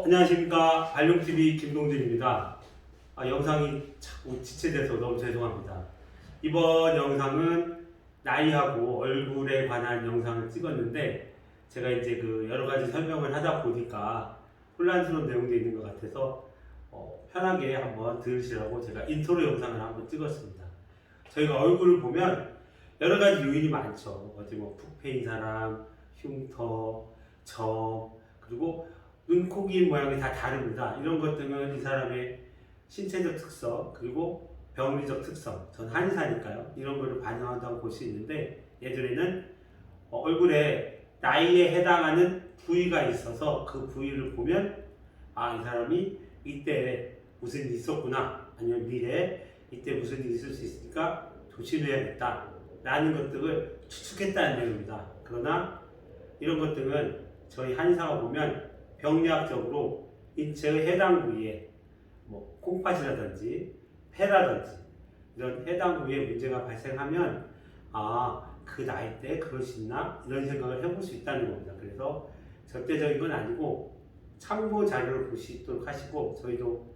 안녕하십니까. 발룡TV 김동진입니다. 영상이 자꾸 지체돼서 너무 죄송합니다. 이번 영상은 나이하고 얼굴에 관한 영상을 찍었는데 제가 이제 여러 가지 설명을 하다 보니까 혼란스러운 내용도 있는 것 같아서 편하게 한번 들으시라고 제가 인트로 영상을 한번 찍었습니다. 저희가 얼굴을 보면 여러 가지 요인이 많죠. 어디 푹 패인 사람, 흉터, 점, 그리고 눈, 코, 귀 모양이 다 다릅니다. 이런 것들은 이 사람의 신체적 특성, 그리고 병리적 특성, 전 한의사니까요. 이런 거를 반영한다고 볼 수 있는데, 예전에는 얼굴에 나이에 해당하는 부위가 있어서 그 부위를 보면 이 사람이 이때 무슨 일이 있었구나, 아니면 미래에 이때 무슨 일이 있을 수 있으니까 조심해야겠다 라는 것들을 추측했다는 내용입니다. 그러나 이런 것들은 저희 한의사가 보면 병리학적으로 인체의 해당 부위에 콩팥이라든지 폐라든지 이런 해당 부위에 문제가 발생하면 그 나이 때 그럴 수 있나 이런 생각을 해볼 수 있다는 겁니다. 그래서 절대적인 건 아니고 참고 자료를 볼 수 있도록 하시고, 저희도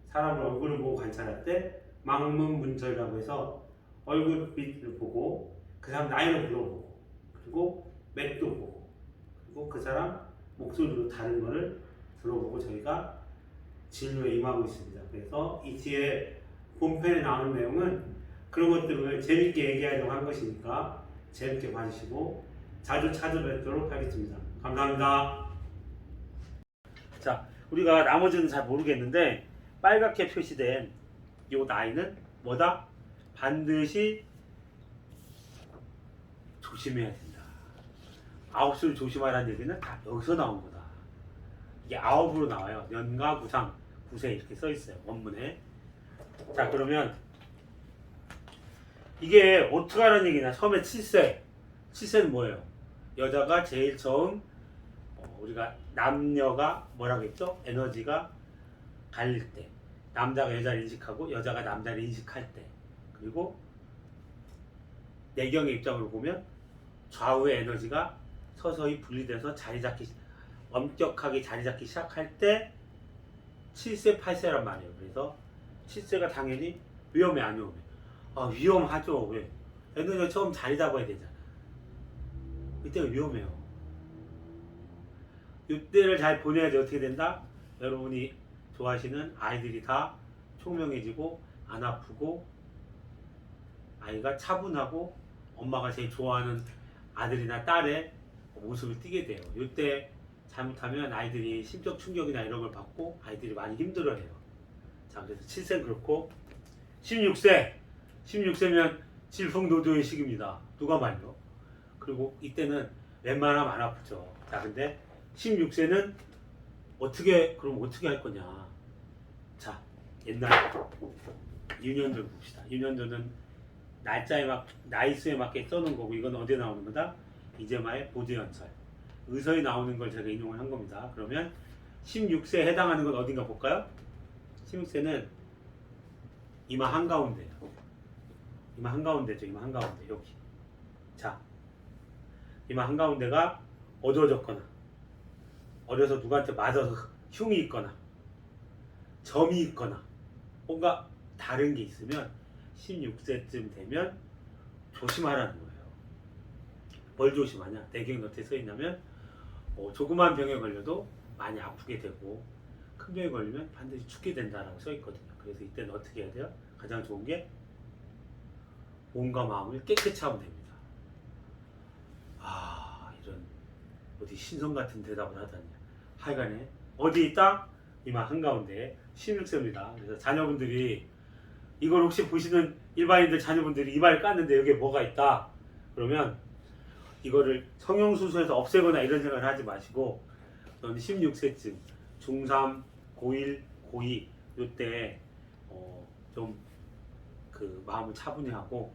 사람을 얼굴을 보고 관찰할 때 망문문절이라고 해서 얼굴빛을 보고 그 사람 나이를 물어보고, 그리고 맥도 보고, 그리고 그 사람 목소리로 다른 거를 들어보고 저희가 진료에 임하고 있습니다. 그래서 이 뒤에 본편에 나오는 내용은 그런 것들을 재밌게 얘기하려고 한 것이니까 재밌게 봐주시고 자주 찾아뵙도록 하겠습니다. 감사합니다. 자, 우리가 나머지는 잘 모르겠는데 빨갛게 표시된 이 나이는 뭐다? 반드시 조심해야 된다. 9수를 조심하라는 얘기는 다 여기서 나온 거다. 이게 9으로 나와요. 연가, 구상, 구세 이렇게 써 있어요. 원문에. 자, 그러면 이게 어떻게 하라는 얘기냐? 처음에 7세. 7세는 뭐예요? 여자가 제일 처음 우리가 남녀가 뭐라고 했죠? 에너지가 갈릴 때. 남자가 여자를 인식하고 여자가 남자를 인식할 때. 그리고 내경의 입장으로 보면 좌우의 에너지가 서서히 분리돼서 엄격하게 자리 잡기 시작할 때 7세, 8세란 말이에요. 그래서 7세가 당연히 위험해, 안 위험해? 위험하죠. 왜? 에너지가 처음 자리 잡아야 되잖아. 이때가 위험해요. 이때를 잘 보내야지 어떻게 된다? 여러분이 좋아하시는 아이들이 다 총명해지고 안 아프고 아이가 차분하고 엄마가 제일 좋아하는 아들이나 딸의 모습을 띠게 돼요. 이때 잘못하면 아이들이 심적 충격이나 이런 걸 받고 아이들이 많이 힘들어해요. 자, 그래서 7세는 그렇고 16세면 질풍노도의 시기입니다. 누가 말려? 그리고 이때는 웬만하면 안 아프죠. 자, 근데 16세는 그럼 어떻게 할 거냐? 자, 옛날 윤현조를 봅시다. 윤현조는 나이수에 맞게 써놓은 거고, 이건 어디에 나오는 거다? 이재마의 보제연설. 의서에 나오는 걸 제가 인용을 한 겁니다. 그러면 16세에 해당하는 건 어딘가 볼까요? 16세는 이마 한가운데예요. 이마 한가운데죠. 이마 한가운데. 여기. 자, 이마 한가운데가 어두워졌거나 어려서 누구한테 맞아서 흉이 있거나 점이 있거나 뭔가 다른 게 있으면 16세쯤 되면 조심하라는 거예요. 뭘 조심하냐? 내경이 어떻게 써 있냐면 조그만 병에 걸려도 많이 아프게 되고 큰 병에 걸리면 반드시 죽게 된다라고 써 있거든요. 그래서 이때는 어떻게 해야 돼요? 가장 좋은 게 몸과 마음을 깨끗이 하면 됩니다. 이런 어디 신성 같은 대답을 하다니. 하여간에 어디 있다? 이마 한가운데 16세입니다. 그래서 자녀분들이 이걸 혹시 보시는 일반인들 자녀분들이 이마를 깠는데 여기에 뭐가 있다? 그러면 이거를 성형수술해서 없애거나 이런 생각을 하지 마시고, 넌 16세쯤 중3, 고1, 고2 이때 좀 마음을 차분히 하고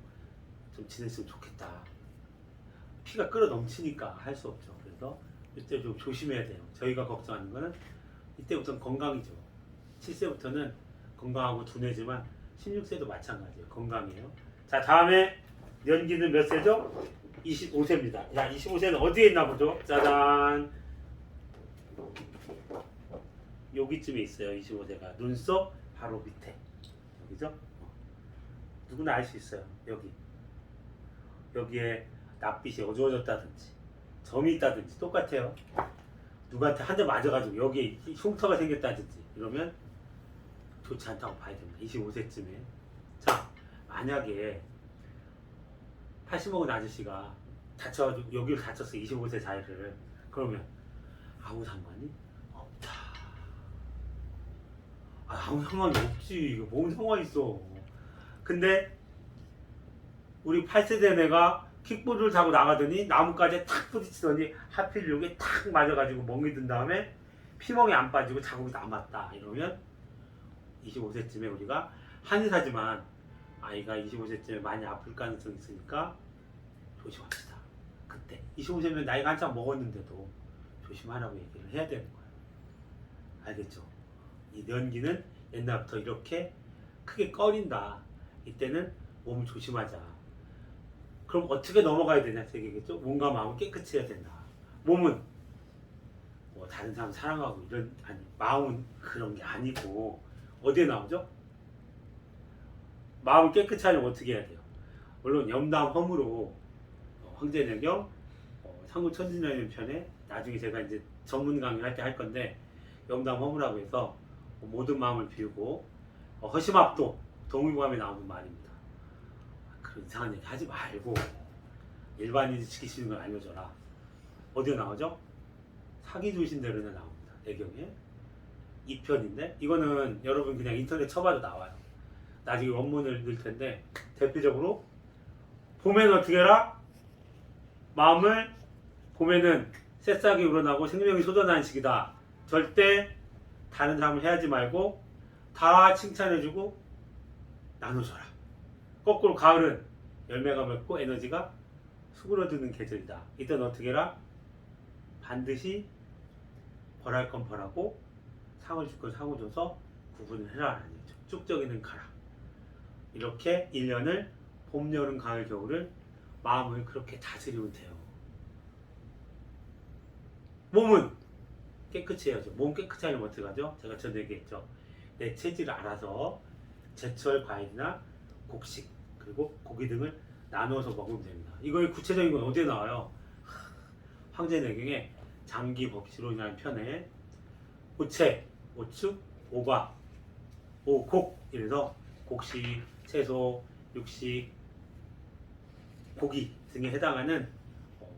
좀 지냈으면 좋겠다. 피가 끓어 넘치니까 할 수 없죠. 그래서 이때 좀 조심해야 돼요. 저희가 걱정하는 거는 이때부터는 건강이죠. 7세부터는 건강하고 둔해지만 16세도 마찬가지예요. 건강이에요. 자, 다음에 연기는 몇 세죠? 25세입니다. 자, 25세는 어디에 있나 보죠? 짜잔. 여기쯤에 있어요. 25세가 눈썹 바로 밑에 여기죠. 누구나 알 수 있어요. 여기에 낯빛이 어두워졌다든지 점이 있다든지 똑같아요. 누구한테 한 대 맞아가지고 여기에 흉터가 생겼다든지 이러면 좋지 않다고 봐야 됩니다. 25세쯤에. 자, 만약에 80 먹은 아저씨가 다쳐가지고 여기를 다쳤어. 25세 자리를. 그러면 아무 상관이 없다. 아무 상관이 없지. 이거 뭔 상관이 있어. 근데 우리 8세대 애가 킥보드를 타고 나가더니 나뭇가지에 탁 부딪히더니 하필 여기에 탁 맞아가지고 멍이 든 다음에 피멍이 안 빠지고 자국이 남았다. 이러면 25세쯤에 우리가 한의사지만 아이가 25세쯤에 많이 아플 가능성이 있으니까 조심합시다. 그때 25세면 나이가 한참 먹었는데도 조심하라고 얘기를 해야 되는 거예요. 알겠죠? 이 연기는 옛날부터 이렇게 크게 꺼린다. 이때는 몸을 조심하자. 그럼 어떻게 넘어가야 되냐 얘기겠죠? 몸과 마음을 깨끗이 해야 된다. 몸은 뭐 다른 사람 사랑하고 이런 아니 마음은 그런 게 아니고 어디에 나오죠? 마음을 깨끗이 하려면 어떻게 해야 돼요? 물론 염담 허무로 황제내경 상구천진여인 편에 나중에 제가 이제 전문 강의할 때 할 건데 염담 허무라고 해서 모든 마음을 비우고 허심압도 동의감에 나오는 말입니다. 그런 이상한 얘기 하지 말고 일반인이 지키시는 걸 알려줘라. 어디에 나오죠? 사기주신대로는 나옵니다. 내경에 2편인데 이거는 여러분 그냥 인터넷 쳐봐도 나와요. 나중에 원문을 넣을 텐데 대표적으로 봄에는 어떻게 해라? 마음을 봄에는 새싹이 우러나고 생명이 솟아나는 시기다. 절대 다른 사람을 해하지 말고 다 칭찬해주고 나눠줘라. 거꾸로 가을은 열매가 맺고 에너지가 수그러드는 계절이다. 이때는 어떻게 해라? 반드시 벌할 건 벌하고 상을 줄 건 상을 줘서 구분을 해라 라는 얘기죠. 쭉적이는 가라. 이렇게 1년을 봄, 여름, 가을, 겨울을 마음을 그렇게 다스리면 돼요. 몸은 깨끗이 해야죠. 몸 깨끗이 하려면 어떻게 하죠? 제가 전에 얘기했죠. 내 체질을 알아서 제철 과일이나 곡식 그리고 고기 등을 나눠서 먹으면 됩니다. 이거의 구체적인 건 어디에 나와요? 황제내경의 장기법시론이라는 편에 오채, 오축, 오과, 오곡 이래서 곡식, 채소, 육식, 고기 등에 해당하는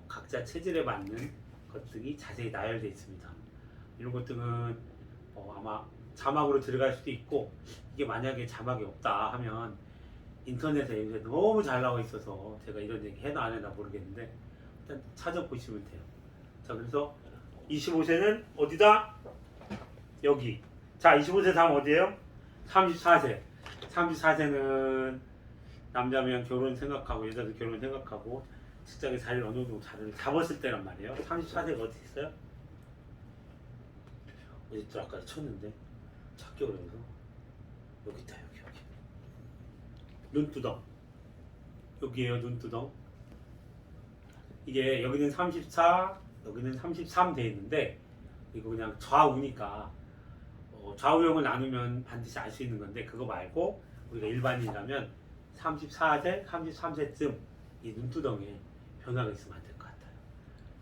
각자 체질에 맞는 것들이 자세히 나열되어 있습니다. 이런 것들은 아마 자막으로 들어갈 수도 있고 이게 만약에 자막이 없다 하면 인터넷에 요새 너무 잘 나와 있어서 제가 이런 얘기 해나 안 해나 모르겠는데 일단 찾아보시면 돼요. 자, 그래서 25세는 어디다? 여기. 자, 25세 다음 어디예요? 34세. 34세는 남자면 결혼 생각하고 여자도 결혼 생각하고 직장에 자리를 어느 정도 자리를 잡았을 때란 말이에요. 34세가 어디 있어요? 어디 또 아까 쳤는데 찾기 어려워서 여기 있다. 여기 눈두덩 여기에요. 눈두덩 이게 여기는 34 여기는 33 돼 있는데 이거 그냥 좌우니까 좌우형을 나누면 반드시 알 수 있는 건데 그거 말고 우리가 일반인이라면 34세, 33세쯤 이 눈두덩에 변화가 있으면 안 될 것 같아요.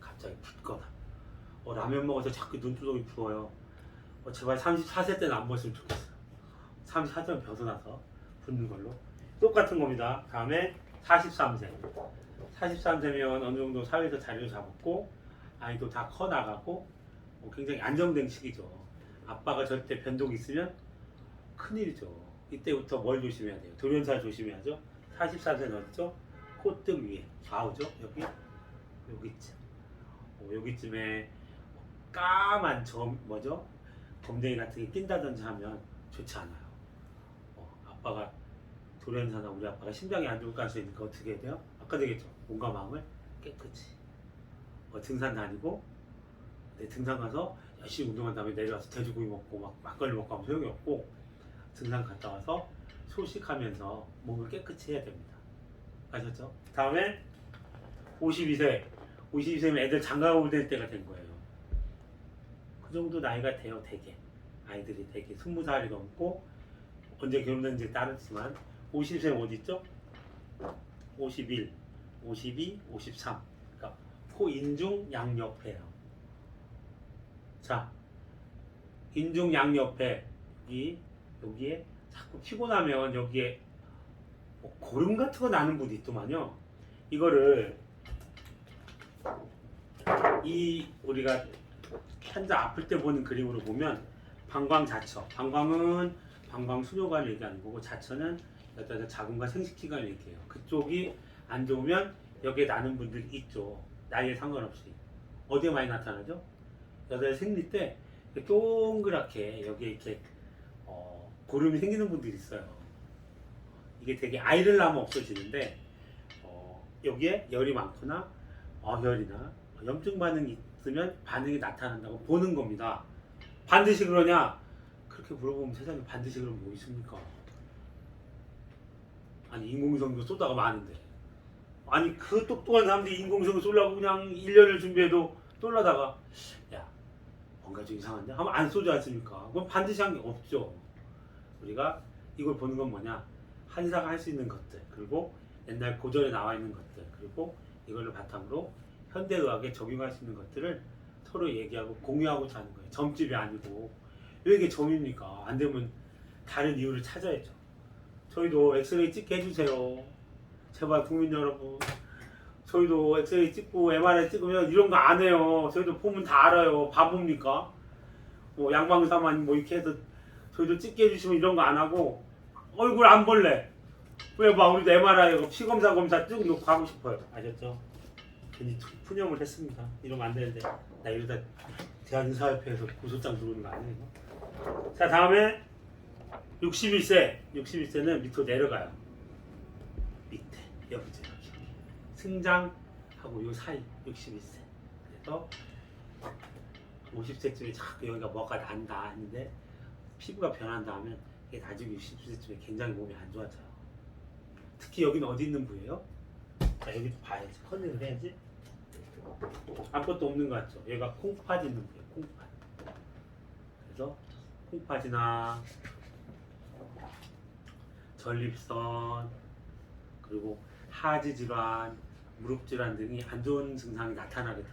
갑자기 붓거나 라면 먹어서 자꾸 눈두덩이 부어요. 제발 34세 때는 안 보였으면 좋겠어요. 34세는 벗어나서 붓는 걸로 똑같은 겁니다. 다음에 43세 43세면 어느 정도 사회에서 자리를 잡았고 아이도 다 커 나가고 굉장히 안정된 시기죠. 아빠가 절대 변동이 있으면 큰일이죠. 이때부터 뭘 조심해야 돼요? 돌연사 조심해야죠. 44세는 어디죠? 콧등 위에 좌우죠. 여기쯤 여기쯤에 까만 점 뭐죠? 점쟁이 같은 게 낀다든지 하면 좋지 않아요. 아빠가 돌연사나 우리 아빠가 심장이 안 좋을 가능성이 있으니까 어떻게 해야 돼요? 아까 얘기했죠. 몸과 마음을 깨끗이 등산 다니고 등산 가서 열심히 운동한 다음에 내려와서 돼지고기 먹고 막 막걸리 먹고 하면 소용이 없고 등산 갔다 와서 소식하면서 몸을 깨끗이 해야 됩니다. 아셨죠? 다음에 52세면 애들 장가올 될 때가 된 거예요. 그 정도 나이가 돼요. 되게 아이들이 되게 20살이 넘고 언제 결혼했는지 따르지만 50세는 어디 있죠? 51, 52, 53. 그러니까 코인중 양옆에요. 자, 인중 양옆에 여기에 자꾸 피곤하면 여기에 뭐 고름 같은 거 나는 분이 있더만요. 이거를 우리가 환자 아플 때 보는 그림으로 보면 방광자처. 방광은 방광수뇨관을 얘기하는 거고 자처는 여기다 자궁과 생식기관을 얘기해요. 그쪽이 안 좋으면 여기에 나는 분들이 있죠. 나이에 상관없이. 어디에 많이 나타나죠? 여자의 생리 때 동그랗게 여기에 이렇게 고름이 생기는 분들이 있어요. 이게 되게 아이를 낳으면 없어지는데 여기에 열이 많거나 어혈이나 염증 반응이 있으면 반응이 나타난다고 보는 겁니다. 반드시 그러냐? 그렇게 물어보면 세상에 반드시 그러면 뭐 있습니까? 아니 인공위성도 쏘다가 마는데 아니 그 똑똑한 사람들이 인공위성 쏘려고 그냥 1년을 준비해도 쏠라다가 야 뭔가 좀 이상한데? 하면 안 쏘지 않습니까? 그럼 반드시 한 게 없죠. 우리가 이걸 보는 건 뭐냐? 한의사가 할 수 있는 것들 그리고 옛날 고전에 나와 있는 것들 그리고 이걸로 바탕으로 현대의학에 적용할 수 있는 것들을 서로 얘기하고 공유하고자 하는 거예요. 점집이 아니고 왜 이게 점입니까? 안 되면 다른 이유를 찾아야죠. 저희도 엑스레이 찍게 해주세요. 제발 국민 여러분. 저희도 엑스레이 찍고 MRI 찍으면 이런 거 안 해요. 저희도 보면 다 알아요. 바보입니까? 뭐 양방사만 뭐 이렇게 해서 저희도 찍게 해주시면 이런 거 안 하고 얼굴 안 볼래. 왜 봐? 우리도 MRI 피검사 검사 쭉 놓고 하고 싶어요. 아셨죠? 괜히 푸념을 했습니다. 이러면 안 되는데 나 이러다 대한의사협회에서 고소장 들어오는 거 아니에요? 자 다음에 61세는 밑으로 내려가요. 밑에 여기죠. 승장하고 요 사이 61세. 그래서 50세쯤에 자꾸 여기가 뭐가 난다 했는데 피부가 변한다 하면 이게 나중에 60세쯤에 굉장히 몸이 안 좋아져요. 특히 여기는 어디 있는 부위예요? 자 여기도 봐야지. 컨닝을 해야지. 아무것도 없는 것 같죠? 얘가 콩팥 있는 부위예요. 콩팥. 그래서 콩팥이나 전립선 그리고 하지 질환, 무릎 질환 등이 안 좋은 증상이 나타나게 돼요.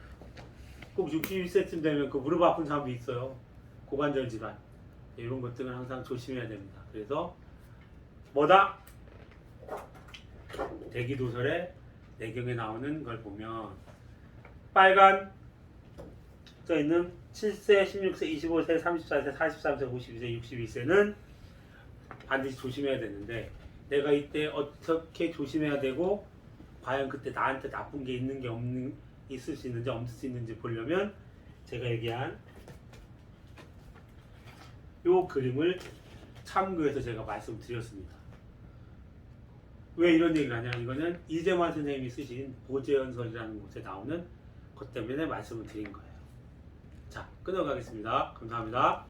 꼭 61세쯤 되면 그 무릎 아픈 사람도 있어요. 고관절 질환 이런 것들은 항상 조심해야 됩니다. 그래서 뭐다? 대기도설에 내경에 나오는 걸 보면 빨간 써 있는 7세, 16세, 25세, 34세, 43세, 52세, 61세는 반드시 조심해야 되는데 내가 이때 어떻게 조심해야 되고 과연 그때 나한테 나쁜 게 있는 게 있을 수 있는지 없을 수 있는지 보려면 제가 얘기한 요 그림을 참고해서 제가 말씀드렸습니다. 왜 이런 얘기를 하냐? 이거는 이재만 선생님이 쓰신 보제연설이라는 곳에 나오는 것 때문에 말씀을 드린 거예요. 자, 끊어가겠습니다. 감사합니다.